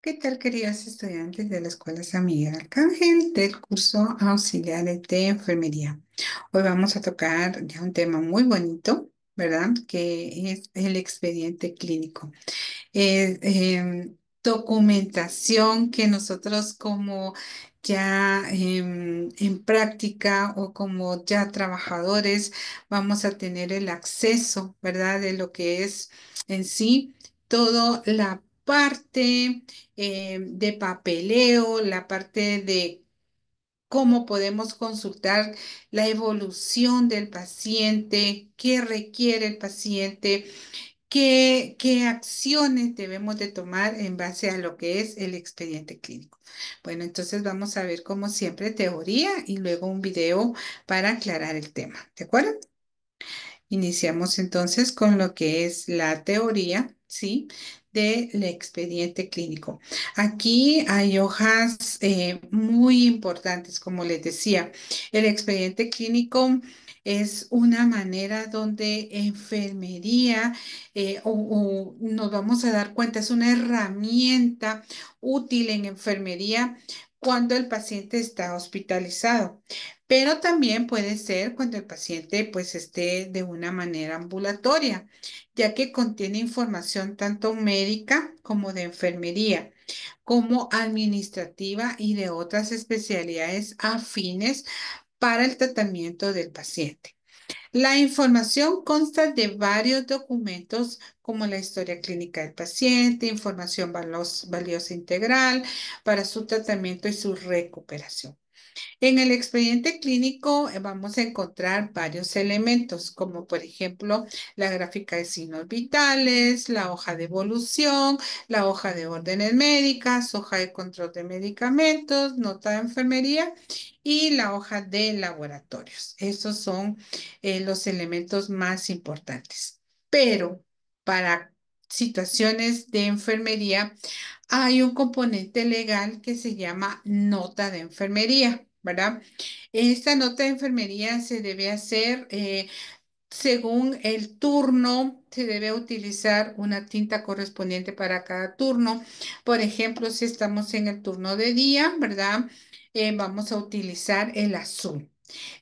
¿Qué tal, queridos estudiantes de la Escuela San Miguel Arcángel del curso Auxiliares de Enfermería? Hoy vamos a tocar ya un tema muy bonito, ¿verdad? Que es el expediente clínico. Documentación que nosotros como ya en práctica o como ya trabajadores vamos a tener el acceso, ¿verdad? De lo que es en sí toda la parte de papeleo, la parte de cómo podemos consultar la evolución del paciente, qué requiere el paciente, qué acciones debemos de tomar en base a lo que es el expediente clínico. Bueno, entonces vamos a ver como siempre teoría y luego un video para aclarar el tema. ¿De acuerdo? Iniciamos entonces con lo que es la teoría, ¿sí? Del expediente clínico. Aquí hay hojas muy importantes, como les decía. El expediente clínico es una manera donde enfermería, o nos vamos a dar cuenta, es una herramienta útil en enfermería cuando el paciente está hospitalizado. Pero también puede ser cuando el paciente pues esté de una manera ambulatoria, ya que contiene información tanto médica como de enfermería, como administrativa y de otras especialidades afines para el tratamiento del paciente. La información consta de varios documentos como la historia clínica del paciente, información valiosa integral para su tratamiento y su recuperación. En el expediente clínico vamos a encontrar varios elementos, como por ejemplo la gráfica de signos vitales, la hoja de evolución, la hoja de órdenes médicas, hoja de control de medicamentos, nota de enfermería y la hoja de laboratorios. Esos son los elementos más importantes. Pero para situaciones de enfermería hay un componente legal que se llama nota de enfermería, ¿verdad? Esta nota de enfermería se debe hacer según el turno, se debe utilizar una tinta correspondiente para cada turno. Por ejemplo, si estamos en el turno de día, ¿verdad? Vamos a utilizar el azul.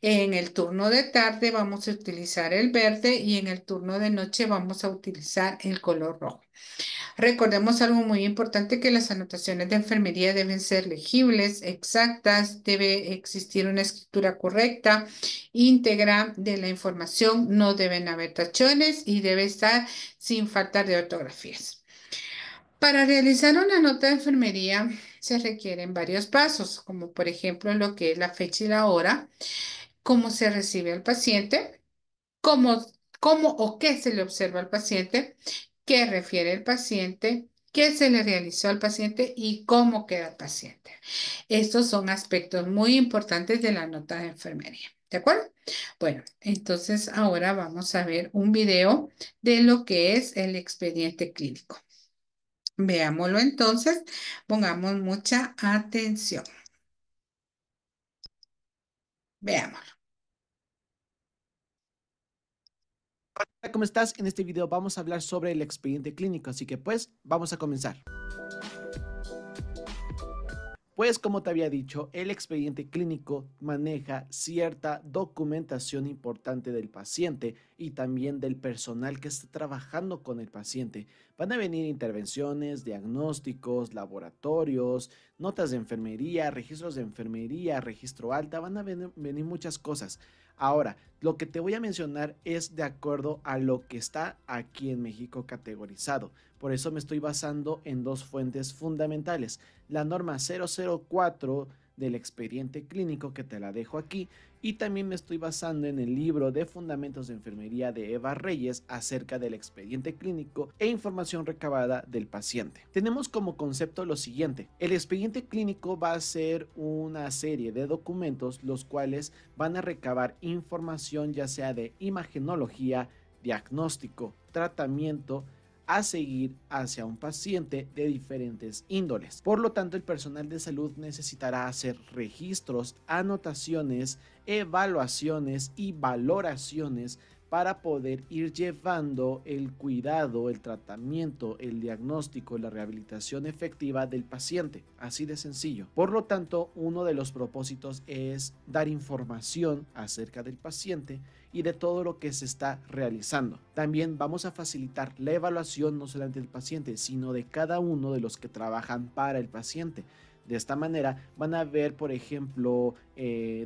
En el turno de tarde vamos a utilizar el verde y en el turno de noche vamos a utilizar el color rojo. Recordemos algo muy importante, que las anotaciones de enfermería deben ser legibles, exactas, debe existir una escritura correcta, íntegra de la información, no deben haber tachones y debe estar sin falta de ortografías. Para realizar una nota de enfermería se requieren varios pasos, como por ejemplo lo que es la fecha y la hora, cómo se recibe al paciente, cómo, cómo o qué se le observa al paciente, qué refiere el paciente, qué se le realizó al paciente y cómo queda el paciente. Estos son aspectos muy importantes de la nota de enfermería. ¿De acuerdo? Bueno, entonces ahora vamos a ver un video de lo que es el expediente clínico. Veámoslo entonces, pongamos mucha atención. Veámoslo. Hola, ¿cómo estás? En este video vamos a hablar sobre el expediente clínico, así que pues vamos a comenzar. Pues como te había dicho, el expediente clínico maneja cierta documentación importante del paciente y también del personal que está trabajando con el paciente. Van a venir intervenciones, diagnósticos, laboratorios, notas de enfermería, registros de enfermería, registro alta, van a venir muchas cosas. Ahora, lo que te voy a mencionar es de acuerdo a lo que está aquí en México categorizado. Por eso me estoy basando en dos fuentes fundamentales: la norma 004 del expediente clínico, que te la dejo aquí, y también me estoy basando en el libro de Fundamentos de Enfermería de Eva Reyes acerca del expediente clínico e información recabada del paciente. Tenemos como concepto lo siguiente: el expediente clínico va a ser una serie de documentos los cuales van a recabar información ya sea de imagenología, diagnóstico, tratamiento a seguir hacia un paciente de diferentes índoles. Por lo tanto, el personal de salud necesitará hacer registros, anotaciones, evaluaciones y valoraciones para poder ir llevando el cuidado, el tratamiento, el diagnóstico, la rehabilitación efectiva del paciente, así de sencillo. Por lo tanto, uno de los propósitos es dar información acerca del paciente y de todo lo que se está realizando. También vamos a facilitar la evaluación no solamente del paciente, sino de cada uno de los que trabajan para el paciente. De esta manera van a ver, por ejemplo,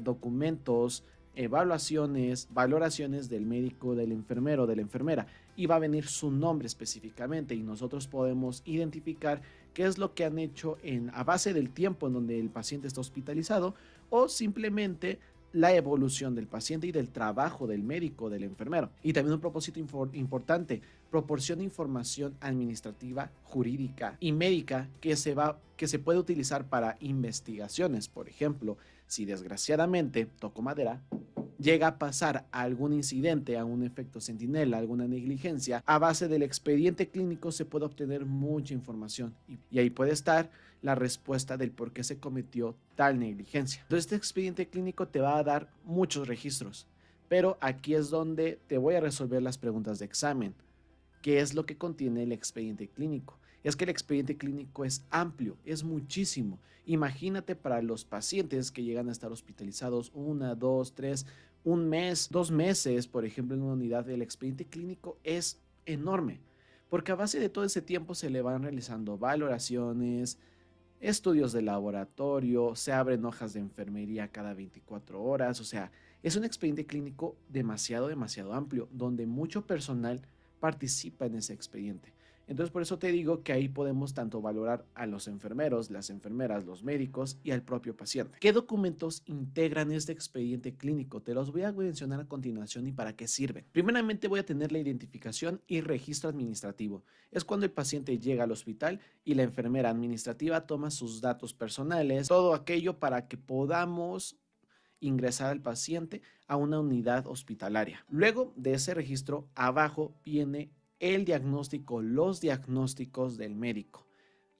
documentos, evaluaciones, valoraciones del médico, del enfermero, de la enfermera, y va a venir su nombre específicamente y nosotros podemos identificar qué es lo que han hecho a base del tiempo en donde el paciente está hospitalizado o simplemente la evolución del paciente y del trabajo del médico, del enfermero. Y también un propósito importante, proporciona información administrativa, jurídica y médica que se puede utilizar para investigaciones. Por ejemplo, si desgraciadamente, toco madera, llega a pasar algún incidente, a un efecto centinela, alguna negligencia, a base del expediente clínico se puede obtener mucha información y ahí puede estar la respuesta del por qué se cometió tal negligencia. Entonces este expediente clínico te va a dar muchos registros, pero aquí es donde te voy a resolver las preguntas de examen. ¿Qué es lo que contiene el expediente clínico? Es que el expediente clínico es amplio, es muchísimo. Imagínate para los pacientes que llegan a estar hospitalizados 1, 2, 3, un mes, 2 meses, por ejemplo, en una unidad, el expediente clínico es enorme, porque a base de todo ese tiempo se le van realizando valoraciones, estudios de laboratorio, se abren hojas de enfermería cada 24 horas, o sea, es un expediente clínico demasiado amplio, donde mucho personal participa en ese expediente. Entonces por eso te digo que ahí podemos tanto valorar a los enfermeros, las enfermeras, los médicos y al propio paciente. ¿Qué documentos integran este expediente clínico? Te los voy a mencionar a continuación y para qué sirven. Primeramente voy a tener la identificación y registro administrativo. Es cuando el paciente llega al hospital y la enfermera administrativa toma sus datos personales, todo aquello para que podamos ingresar al paciente a una unidad hospitalaria. Luego de ese registro, abajo viene el diagnóstico, los diagnósticos del médico.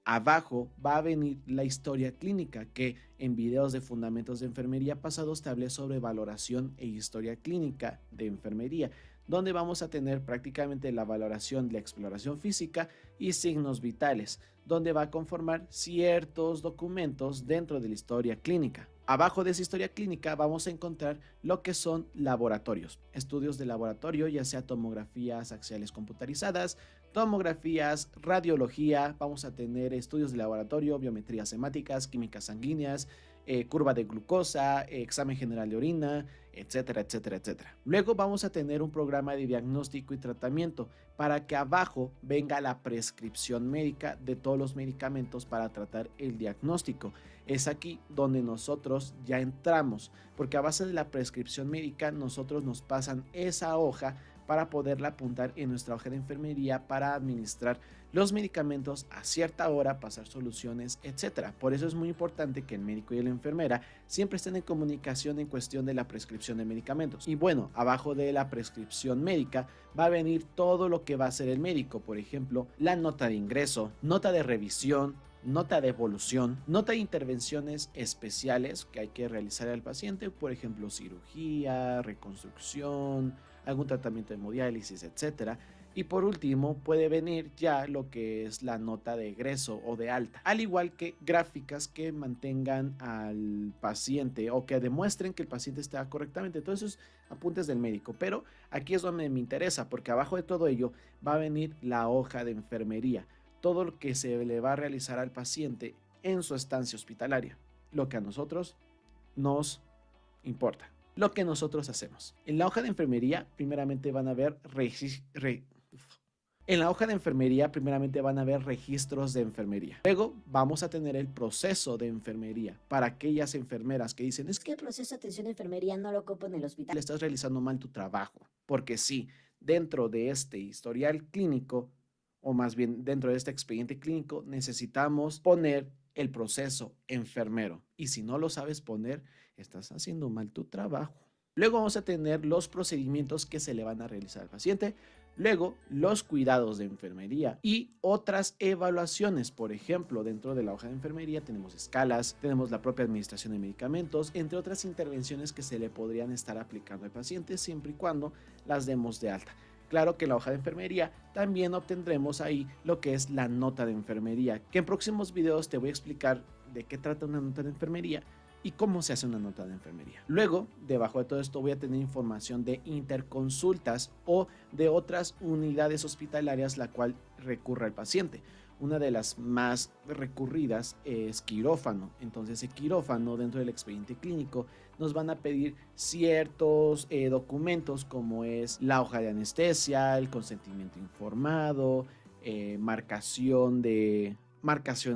Abajo va a venir la historia clínica, que en videos de fundamentos de enfermería pasados te hablé sobre valoración e historia clínica de enfermería, donde vamos a tener prácticamente la valoración de la exploración física y signos vitales, donde va a conformar ciertos documentos dentro de la historia clínica. Abajo de esa historia clínica vamos a encontrar lo que son laboratorios, estudios de laboratorio, ya sea tomografías axiales computarizadas, tomografías, radiología, vamos a tener estudios de laboratorio, biometrías hemáticas, químicas sanguíneas, curva de glucosa, examen general de orina, etcétera, etcétera, etcétera. Luego vamos a tener un programa de diagnóstico y tratamiento para que abajo venga la prescripción médica de todos los medicamentos para tratar el diagnóstico. Es aquí donde nosotros ya entramos, porque a base de la prescripción médica nosotros nos pasan esa hoja para poderla apuntar en nuestra hoja de enfermería para administrar los medicamentos a cierta hora, pasar soluciones, etcétera. Por eso es muy importante que el médico y la enfermera siempre estén en comunicación en cuestión de la prescripción de medicamentos. Y bueno, abajo de la prescripción médica va a venir todo lo que va a hacer el médico, por ejemplo, la nota de ingreso, nota de revisión, nota de evolución, nota de intervenciones especiales que hay que realizar al paciente, por ejemplo, cirugía, reconstrucción, algún tratamiento de hemodiálisis, etcétera. Y por último puede venir ya lo que es la nota de egreso o de alta, al igual que gráficas que mantengan al paciente o que demuestren que el paciente está correctamente. Todos esos apuntes del médico, pero aquí es donde me interesa, porque abajo de todo ello va a venir la hoja de enfermería, todo lo que se le va a realizar al paciente en su estancia hospitalaria, lo que a nosotros nos importa, lo que nosotros hacemos. En la hoja de enfermería primeramente van a ver registros de enfermería. Luego vamos a tener el proceso de enfermería para aquellas enfermeras que dicen, es que El proceso de atención de enfermería no lo ocupo en el hospital. le estás realizando mal tu trabajo. Porque sí, dentro de este historial clínico, o más bien dentro de este expediente clínico, necesitamos poner el proceso enfermero. Y si no lo sabes poner, estás haciendo mal tu trabajo. Luego vamos a tener los procedimientos que se le van a realizar al paciente, Luego, los cuidados de enfermería y otras evaluaciones. Por ejemplo, dentro de la hoja de enfermería tenemos escalas, tenemos la propia administración de medicamentos, entre otras intervenciones que se le podrían estar aplicando al paciente siempre y cuando las demos de alta. Claro que en la hoja de enfermería también obtendremos ahí lo que es la nota de enfermería, que en próximos videos te voy a explicar de qué trata una nota de enfermería y cómo se hace una nota de enfermería. Luego, debajo de todo esto voy a tener información de interconsultas o de otras unidades hospitalarias la cual recurra el paciente. Una de las más recurridas es quirófano. Entonces, el quirófano dentro del expediente clínico nos van a pedir ciertos documentos como es la hoja de anestesia, el consentimiento informado, marcación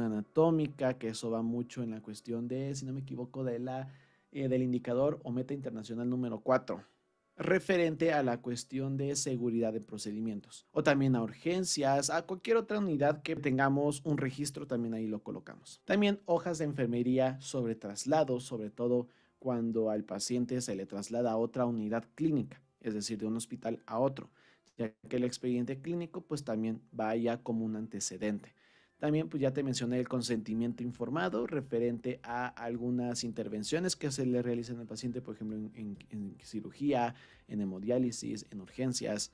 anatómica, que eso va mucho en la cuestión de, si no me equivoco, del indicador o meta internacional número 4 referente a la cuestión de seguridad de procedimientos o también a urgencias, a cualquier otra unidad que tengamos un registro, también ahí lo colocamos. También hojas de enfermería sobre traslados, sobre todo cuando al paciente se le traslada a otra unidad clínica, es decir, de un hospital a otro, ya que el expediente clínico pues también vaya como un antecedente. También pues ya te mencioné el consentimiento informado referente a algunas intervenciones que se le realizan al paciente, por ejemplo en cirugía, en hemodiálisis, en urgencias,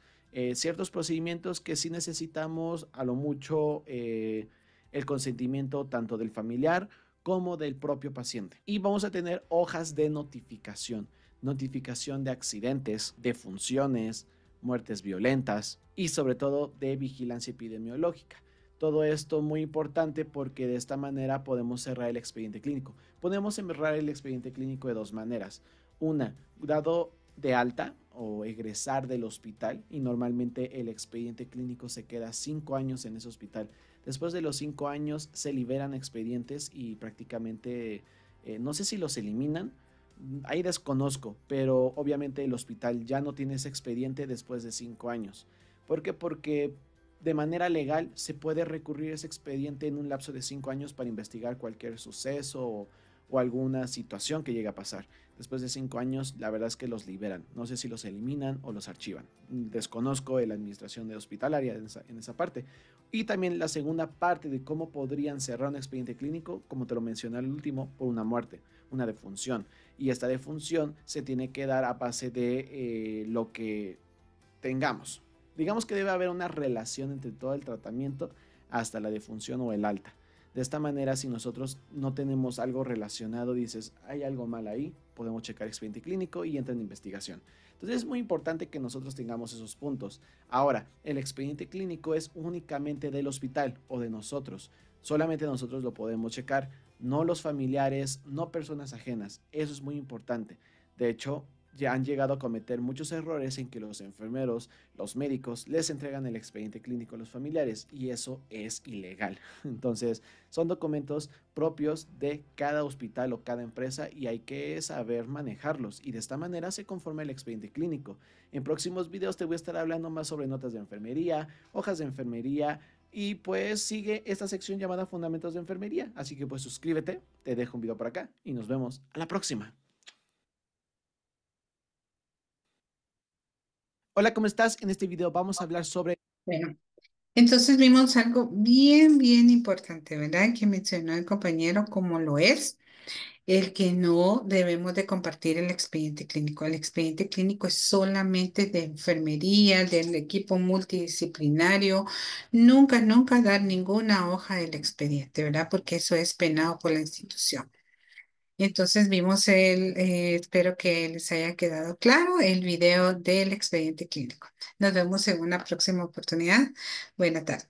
ciertos procedimientos que sí necesitamos a lo mucho el consentimiento tanto del familiar como del propio paciente. Y vamos a tener hojas de notificación, notificación de accidentes, de funciones, muertes violentas y sobre todo de vigilancia epidemiológica. Todo esto muy importante porque de esta manera podemos cerrar el expediente clínico. Podemos cerrar el expediente clínico de dos maneras. Una, dado de alta o egresar del hospital y normalmente el expediente clínico se queda 5 años en ese hospital. Después de los 5 años se liberan expedientes y prácticamente no sé si los eliminan, ahí desconozco, pero obviamente el hospital ya no tiene ese expediente después de 5 años. ¿Por qué? Porque de manera legal se puede recurrir a ese expediente en un lapso de 5 años para investigar cualquier suceso o alguna situación que llegue a pasar. Después de 5 años, la verdad es que los liberan. No sé si los eliminan o los archivan. Desconozco la administración de hospitalaria en esa parte. Y también la segunda parte de cómo podrían cerrar un expediente clínico, como te lo mencioné al último, por una muerte, una defunción. Y esta defunción se tiene que dar a base de lo que tengamos. Digamos que debe haber una relación entre todo el tratamiento hasta la defunción o el alta. De esta manera, si nosotros no tenemos algo relacionado, dices, hay algo mal ahí, podemos checar expediente clínico y entra en investigación. Entonces es muy importante que nosotros tengamos esos puntos. Ahora, el expediente clínico es únicamente del hospital o de nosotros. Solamente nosotros lo podemos checar, no los familiares, no personas ajenas. Eso es muy importante. De hecho, ya han llegado a cometer muchos errores en que los enfermeros, los médicos, les entregan el expediente clínico a los familiares y eso es ilegal. Entonces, son documentos propios de cada hospital o cada empresa y hay que saber manejarlos y de esta manera se conforma el expediente clínico. En próximos videos te voy a estar hablando más sobre notas de enfermería, hojas de enfermería y pues sigue esta sección llamada Fundamentos de Enfermería. Así que pues suscríbete, te dejo un video por acá y nos vemos a la próxima. Hola, ¿cómo estás? En este video vamos a hablar sobre... Bueno, entonces vimos algo bien, bien importante, ¿verdad? Que mencionó el compañero, como lo es el que no debemos de compartir el expediente clínico. El expediente clínico es solamente de enfermería, del equipo multidisciplinario. Nunca, nunca dar ninguna hoja del expediente, ¿verdad? Porque eso es penado por la institución. Entonces vimos espero que les haya quedado claro el video del expediente clínico. Nos vemos en una próxima oportunidad. Buena tarde.